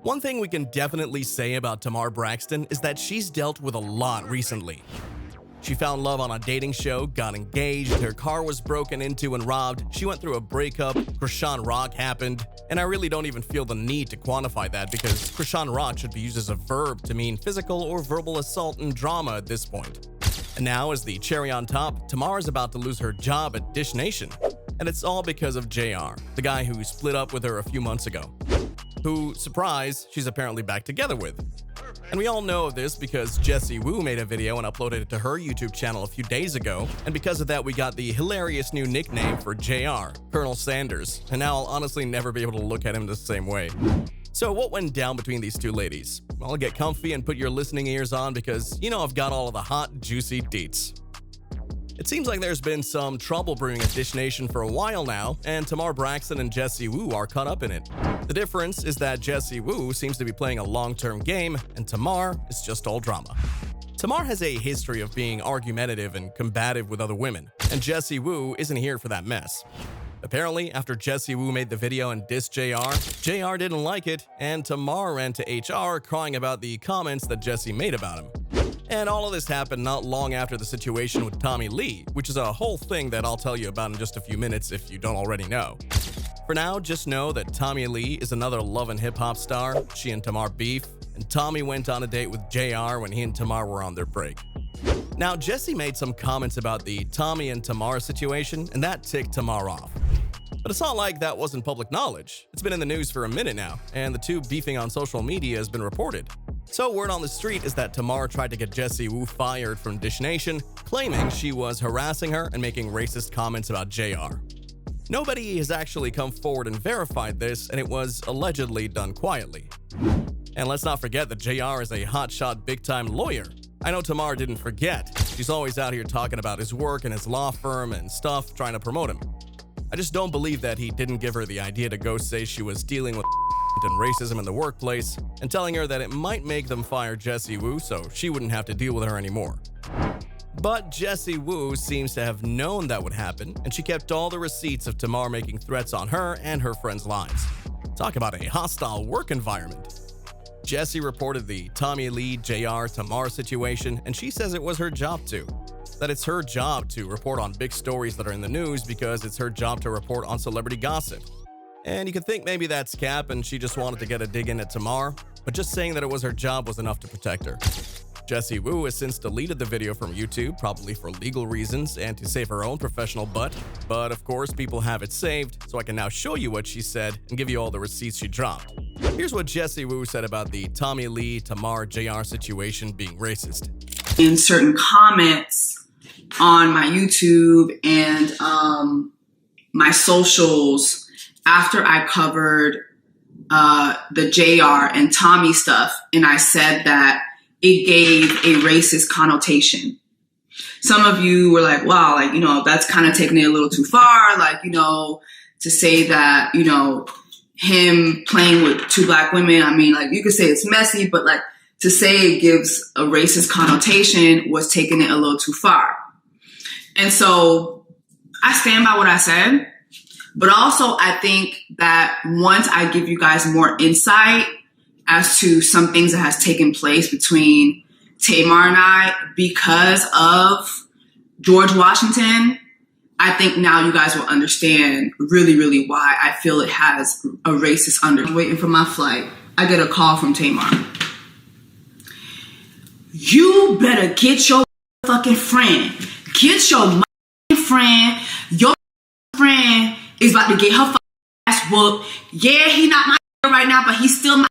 One thing we can definitely say about Tamar Braxton is that she's dealt with a lot recently. She found love on a dating show, got engaged, her car was broken into and robbed, she went through a breakup, Krishan Rock happened, and I really don't even feel the need to quantify that because Krishan Rock should be used as a verb to mean physical or verbal assault and drama at this point. And now, as the cherry on top, Tamar is about to lose her job at Dish Nation. And it's all because of JR, the guy who split up with her a few months ago. Who, surprise, she's apparently back together with. And we all know this because Jessie Woo made a video and uploaded it to her YouTube channel a few days ago, and because of that we got the hilarious new nickname for JR, Colonel Sanders, and now I'll honestly never be able to look at him the same way. So what went down between these two ladies? Well, get comfy and put your listening ears on because you know I've got all of the hot, juicy deets. It seems like there's been some trouble brewing at Dish Nation for a while now, and Tamar Braxton and Jessie Woo are caught up in it. The difference is that Jessie Woo seems to be playing a long-term game, and Tamar is just all drama. Tamar has a history of being argumentative and combative with other women, and Jessie Woo isn't here for that mess. Apparently, after Jessie Woo made the video and dissed JR didn't like it, and Tamar ran to HR crying about the comments that Jessie made about him. And all of this happened not long after the situation with Tommie Lee, which is a whole thing that I'll tell you about in just a few minutes if you don't already know. For now, just know that Tommie Lee is another love and hip-hop star, she and Tamar beef, and Tommie went on a date with JR when he and Tamar were on their break. Now, Jessie made some comments about the Tommie and Tamar situation, and that ticked Tamar off. But it's not like that wasn't public knowledge. It's been in the news for a minute now, and the two beefing on social media has been reported. So word on the street is that Tamar tried to get Jessie Woo fired from Dish Nation, claiming she was harassing her and making racist comments about JR. Nobody has actually come forward and verified this, and it was allegedly done quietly. And let's not forget that JR is a hotshot big-time lawyer. I know Tamar didn't forget. She's always out here talking about his work and his law firm and stuff, trying to promote him. I just don't believe that he didn't give her the idea to go say she was dealing with and racism in the workplace and telling her that it might make them fire Jessie Woo so she wouldn't have to deal with her anymore. But Jessie Woo seems to have known that would happen, and she kept all the receipts of Tamar making threats on her and her friends' lives. Talk about a hostile work environment. Jessie reported the Tommie Lee, JR, Tamar situation, and she says it was her job to. That it's her job to report on big stories that are in the news because it's her job to report on celebrity gossip. And you could think maybe that's cap and she just wanted to get a dig in at Tamar, but just saying that it was her job was enough to protect her. Jessie Woo has since deleted the video from YouTube, probably for legal reasons and to save her own professional butt. But of course, people have it saved, so I can now show you what she said and give you all the receipts she dropped. Here's what Jessie Woo said about the Tommie Lee, Tamar, JR situation being racist. In certain comments on my YouTube and my socials, after I covered the JR and Tommie stuff, and I said that it gave a racist connotation. Some of you were like, wow, like, you know, that's kind of taking it a little too far. Like, you know, to say that, you know, him playing with two black women, I mean, like, you could say it's messy, but like to say it gives a racist connotation was taking it a little too far. And so I stand by what I said. But also, I think that once I give you guys more insight as to some things that has taken place between Tamar and I because of George Washington, I think now you guys will understand really, really why I feel it has a racist under. I'm waiting for my flight. I get a call from Tamar. You better get your fucking friend. Get your friend. Your friend is about to get her ass whooped. Yeah, he not my right now, but he's still my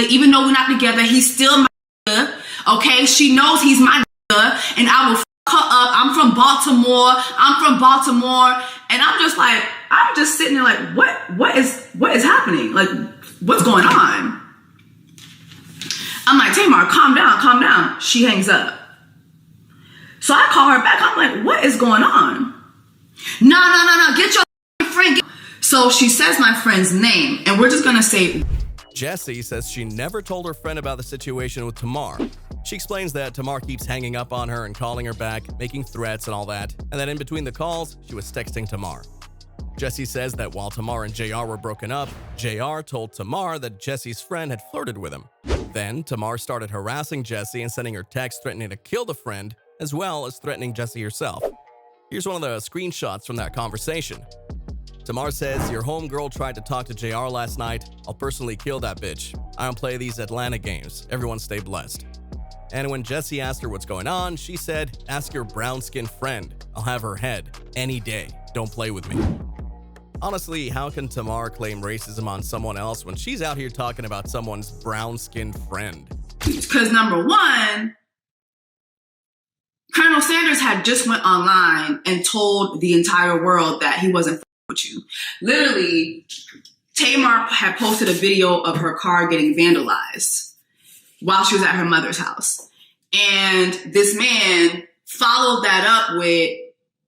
even though we're not together, he's still my okay? She knows he's my and I will fuck her up. I'm from Baltimore. And I'm just like, I'm just sitting there like, what is happening? Like, what's going on? I'm like, Tamar, calm down. She hangs up. So I call her back. I'm like, what is going on? No. Get your friend. So she says my friend's name, and we're just gonna say. Jessie says she never told her friend about the situation with Tamar. She explains that Tamar keeps hanging up on her and calling her back, making threats and all that, and that in between the calls, she was texting Tamar. Jessie says that while Tamar and JR were broken up, JR told Tamar that Jessie's friend had flirted with him. Then, Tamar started harassing Jessie and sending her texts threatening to kill the friend, as well as threatening Jessie herself. Here's one of the screenshots from that conversation. Tamar says, "Your homegirl tried to talk to JR last night. I'll personally kill that bitch. I don't play these Atlanta games. Everyone stay blessed." And when Jessie asked her what's going on, she said, "Ask your brown-skinned friend. I'll have her head. Any day. Don't play with me." Honestly, how can Tamar claim racism on someone else when she's out here talking about someone's brown-skinned friend? Because number one, Colonel Sanders had just went online and told the entire world that he wasn't with you. Literally, Tamar had posted a video of her car getting vandalized while she was at her mother's house. And this man followed that up with,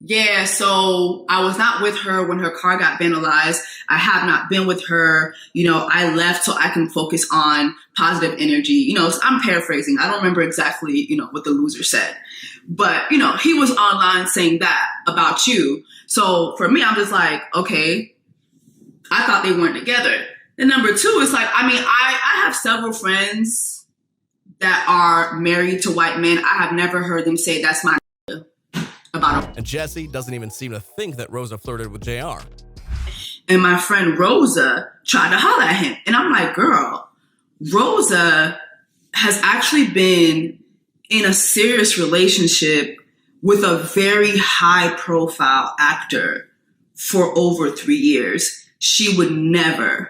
"Yeah, so I was not with her when her car got vandalized. I have not been with her. I left so I can focus on positive energy." I'm paraphrasing. I don't remember exactly, what the loser said. But, he was online saying that about you. So for me, I'm just like, okay, I thought they weren't together. And number two, it's like, I have several friends that are married to white men. I have never heard them say that's my about him. And Jessie doesn't even seem to think that Rosa flirted with JR. And my friend Rosa tried to holler at him. And I'm like, girl, Rosa has actually been in a serious relationship with a very high profile actor for over 3 years. She would never,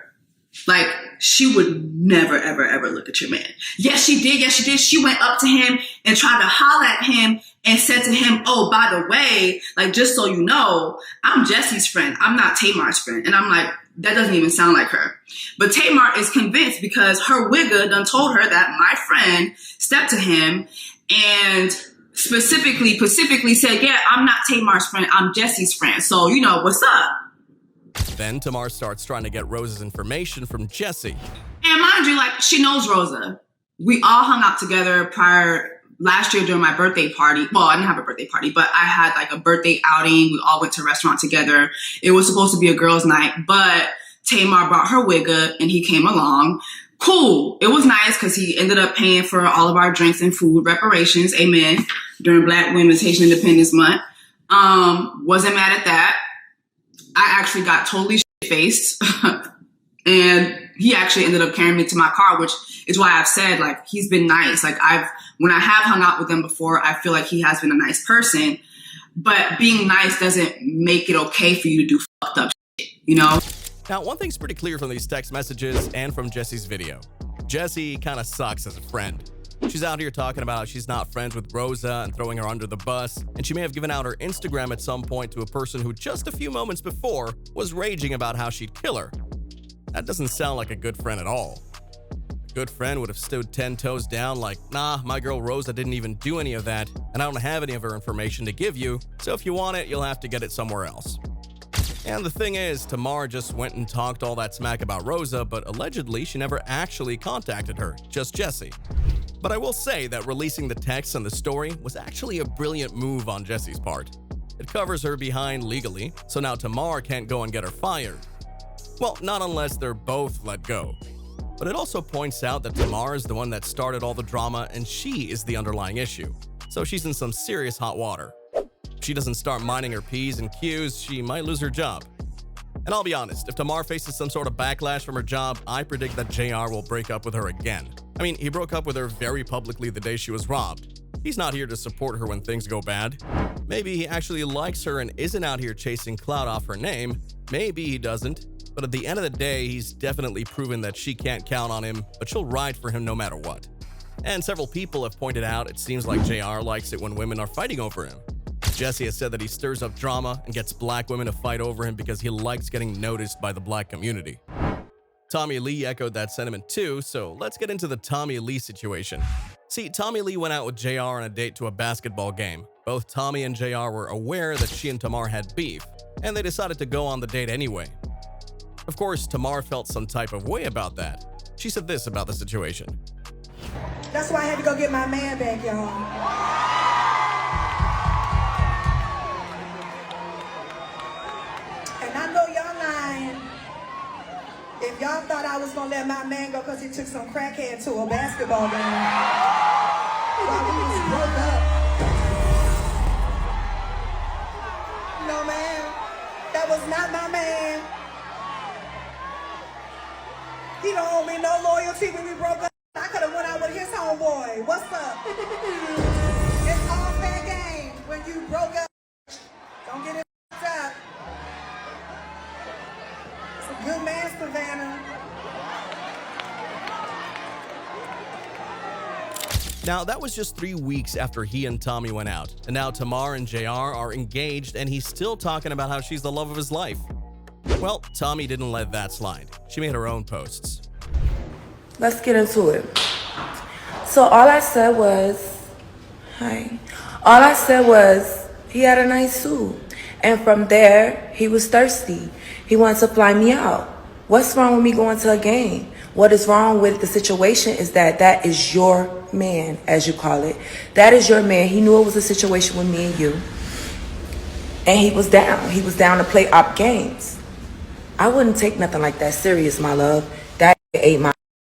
ever, ever look at your man. Yes, she did. Yes, she did. She went up to him and tried to holler at him and said to him, "Oh, by the way, just so you know, I'm Jessie's friend. I'm not Tamar's friend." And I'm like, that doesn't even sound like her. But Tamar is convinced because her wigga done told her that my friend stepped to him and specifically said, "Yeah, I'm not Tamar's friend. I'm Jessie's friend. So, what's up?" Then Tamar starts trying to get Rosa's information from Jessie. And mind you, she knows Rosa. We all hung out together last year during my birthday party. Well, I didn't have a birthday party, but I had a birthday outing. We all went to a restaurant together. It was supposed to be a girls' night, but Tamar brought her wigga and he came along. Cool. It was nice because he ended up paying for all of our drinks and food reparations. Amen. During Black Women's Haitian Independence Month. Wasn't mad at that. I actually got totally shit-faced. And he actually ended up carrying me to my car, which is why I've said, he's been nice. When I have hung out with him before, I feel like he has been a nice person. But being nice doesn't make it okay for you to do fucked up shit, Now, one thing's pretty clear from these text messages and from Jessie's video. Jessie kind of sucks as a friend. She's out here talking about how she's not friends with Rosa and throwing her under the bus, and she may have given out her Instagram at some point to a person who just a few moments before was raging about how she'd kill her. That doesn't sound like a good friend at all. A good friend would have stood 10 toes down nah, my girl Rosa didn't even do any of that, and I don't have any of her information to give you, so if you want it, you'll have to get it somewhere else. And the thing is, Tamar just went and talked all that smack about Rosa, but allegedly she never actually contacted her, just Jessie. But I will say that releasing the text and the story was actually a brilliant move on Jessie's part. It covers her behind legally, so now Tamar can't go and get her fired. Well, not unless they're both let go. But it also points out that Tamar is the one that started all the drama and she is the underlying issue. So she's in some serious hot water. If she doesn't start minding her P's and Q's, she might lose her job. And I'll be honest, if Tamar faces some sort of backlash from her job, I predict that JR will break up with her again. He broke up with her very publicly the day she was robbed. He's not here to support her when things go bad. Maybe he actually likes her and isn't out here chasing clout off her name. Maybe he doesn't. But at the end of the day, he's definitely proven that she can't count on him, but she'll ride for him no matter what. And several people have pointed out it seems like JR likes it when women are fighting over him. Jessie has said that he stirs up drama and gets black women to fight over him because he likes getting noticed by the black community. Tommie Lee echoed that sentiment too, so let's get into the Tommie Lee situation. See, Tommie Lee went out with JR on a date to a basketball game. Both Tommie and JR were aware that she and Tamar had beef, and they decided to go on the date anyway. Of course, Tamar felt some type of way about that. She said this about the situation. That's why I had to go get my man back, y'all. And I know y'all If y'all thought I was gonna let my man go because he took some crackhead to a basketball game while we was broke up. No, man. That was not my man. He don't owe me no loyalty when we broke up. I could have went out with his homeboy. What's up? It's all fair game when you broke up. Don't get it up. It's a good man, Savannah. Now, that was just 3 weeks after he and Tommie went out, and now Tamar and JR are engaged and he's still talking about how she's the love of his life. Well, Tommie didn't let that slide. She made her own posts. Let's get into it. So all I said was, hi. All I said was, he had a nice suit. And from there, he was thirsty. He wanted to fly me out. What's wrong with me going to a game? What is wrong with the situation is that is your man, as you call it. That is your man. He knew it was a situation with me and you. And he was down. He was down to play op games. I wouldn't take nothing like that serious, my love. That ate my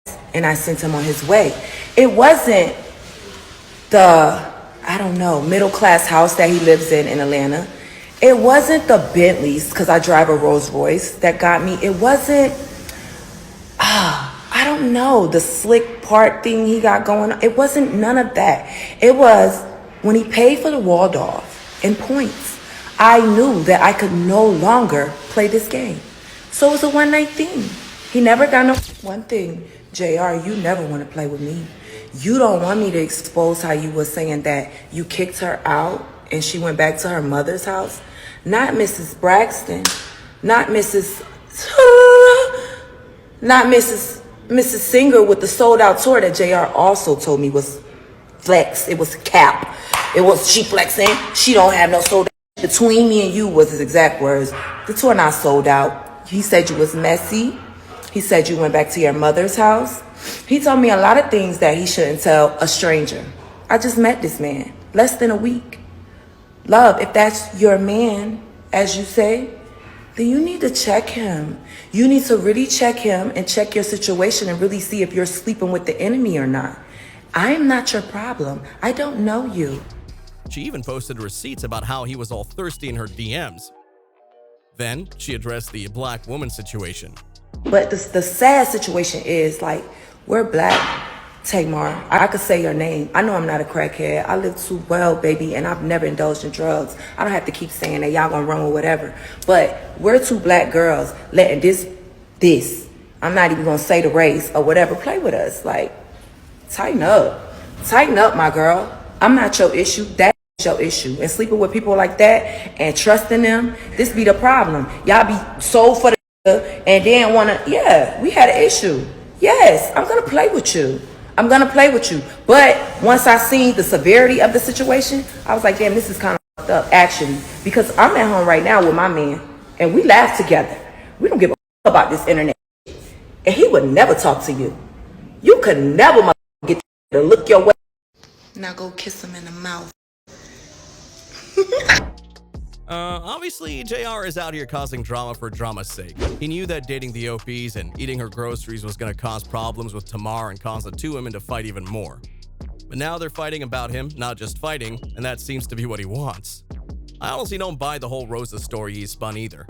ass, and I sent him on his way. It wasn't the, I don't know, middle-class house that he lives in Atlanta. It wasn't the Bentleys, because I drive a Rolls Royce, that got me. It wasn't, I don't know, the slick part thing he got going on. It wasn't none of that. It was when he paid for the Waldorf in points. I knew that I could no longer play this game. So it was a one-night thing. He never got no... One thing, JR, you never want to play with me. You don't want me to expose how you were saying that you kicked her out and she went back to her mother's house. Not Mrs. Braxton. Not Mrs. Not Mrs. Singer with the sold-out tour that JR also told me was flex. It was cap. It was she flexing. She don't have no sold out. Between me and you was his exact words. The tour not sold out. He said you was messy. He said you went back to your mother's house. He told me a lot of things that he shouldn't tell a stranger. I just met this man less than a week. Love, if that's your man, as you say, then you need to check him. You need to really check him and check your situation and really see if you're sleeping with the enemy or not. I am not your problem. I don't know you. She even posted receipts about how he was all thirsty in her DMs. Then, she addressed the black woman situation. But the sad situation is, like, we're black, Tamar. I could say your name. I know I'm not a crackhead. I live too well, baby, and I've never indulged in drugs. I don't have to keep saying that y'all gonna run with whatever. But we're two black girls letting this, I'm not even gonna say the race or whatever, play with us. Like, tighten up. Tighten up, my girl. I'm not your issue. That's your issue. And sleeping with people like that and trusting them, this be the problem. Y'all be sold for the and then wanna, yeah, we had an issue. Yes, I'm gonna play with you. I'm gonna play with you. But once I seen the severity of the situation, I was like, damn, this is kind of fucked up, actually. Because I'm at home right now with my man, and we laugh together. We don't give a fuck about this internet. And he would never talk to you. You could never get to look your way. Now go kiss him in the mouth. Obviously, JR is out here causing drama for drama's sake. He knew that dating the OPs and eating her groceries was going to cause problems with Tamar and cause the two women to fight even more. But now they're fighting about him, not just fighting, and that seems to be what he wants. I honestly don't buy the whole Rosa story he spun either.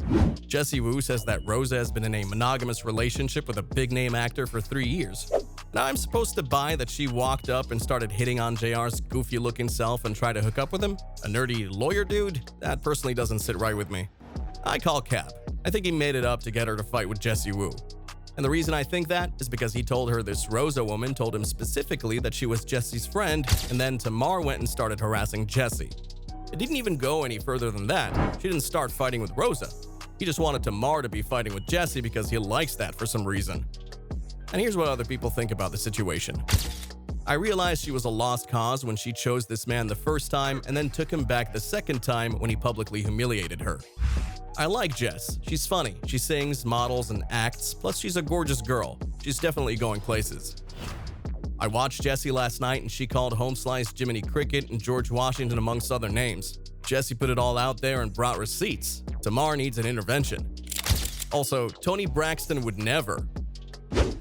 Jessie Woo says that Rosa has been in a monogamous relationship with a big-name actor for 3 years. Now I'm supposed to buy that she walked up and started hitting on JR's goofy-looking self and tried to hook up with him? A nerdy lawyer dude? That personally doesn't sit right with me. I call cap. I think he made it up to get her to fight with Jessie Woo. And the reason I think that is because he told her this Rosa woman told him specifically that she was Jessie's friend, and then Tamar went and started harassing Jessie. It didn't even go any further than that. She didn't start fighting with Rosa. He just wanted Tamar to be fighting with Jessie because he likes that for some reason. And here's what other people think about the situation. I realized she was a lost cause when she chose this man the first time and then took him back the second time when he publicly humiliated her. I like Jess. She's funny. She sings, models, and acts, plus she's a gorgeous girl. She's definitely going places. I watched Jessie last night and she called Home Slice Jiminy Cricket and George Washington amongst other names. Jessie put it all out there and brought receipts. Tamar needs an intervention. Also, Tamar Braxton would never.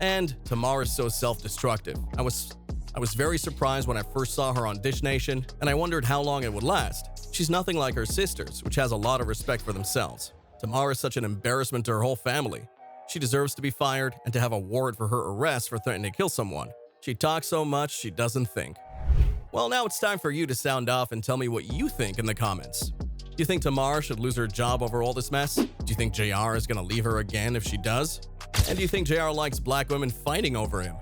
And Tamar is so self-destructive. I was very surprised when I first saw her on Dish Nation, and I wondered how long it would last. She's nothing like her sisters, which has a lot of respect for themselves. Tamar is such an embarrassment to her whole family. She deserves to be fired and to have a warrant for her arrest for threatening to kill someone. She talks so much, she doesn't think. Well, now it's time for you to sound off and tell me what you think in the comments. Do you think Tamar should lose her job over all this mess? Do you think JR is gonna leave her again if she does? And do you think JR likes black women fighting over him?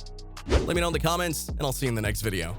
Let me know in the comments, and I'll see you in the next video.